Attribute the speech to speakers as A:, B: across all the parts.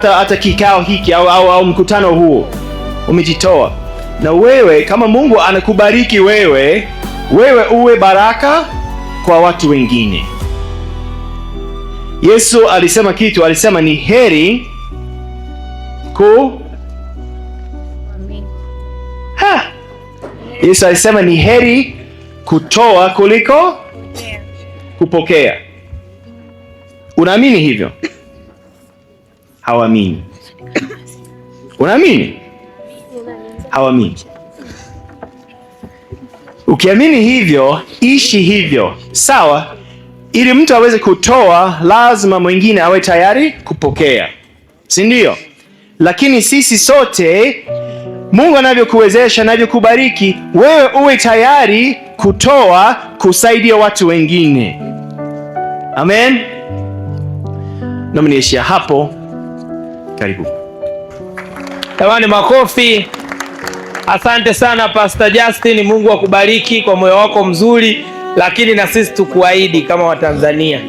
A: hata kikao hiki au mkutano huo, umejitoa. Na wewe kama Mungu anakubariki wewe uwe baraka kwa watu wengine. Yesu alisema kitu, alisema ni heri Yesu alisema ni heri kutoa kuliko kupokea. Unaamini hivyo? Hawaamini. Unaamini? Hawaamini. Ukiamini hivyo, ishi hivyo. Sawa? Ili mtu aweze kutoa, lazima mwingine awe tayari kupokea. Si ndio? Lakini sisi sote, Mungu anavyokuwezesha, anavyokubariki, wewe uwe tayari kutoa, kusaidia watu wengine. Amen. Na mniishia hapo. Karibu.
B: Tawani makofi. Asante sana Pastor Justin, Mungu akubariki kwa moyo wako mzuri, lakini na sisi tukuahidi kama Watanzania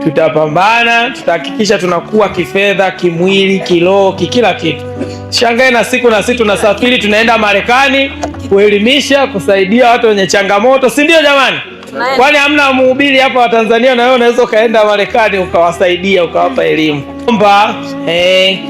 B: tutapambana, tutahakikisha tunakuwa kifedha, kimwili, kiroho, kila kitu. Shangae na sisi tunasafiri, tunaenda Marekani kuelimisha, kusaidia watu wenye changamoto, si ndio jamani? Kwani hamna mhubiri hapa wa Tanzania na wewe unaweza kaenda Marekani ukawasaidia, ukawapa elimu.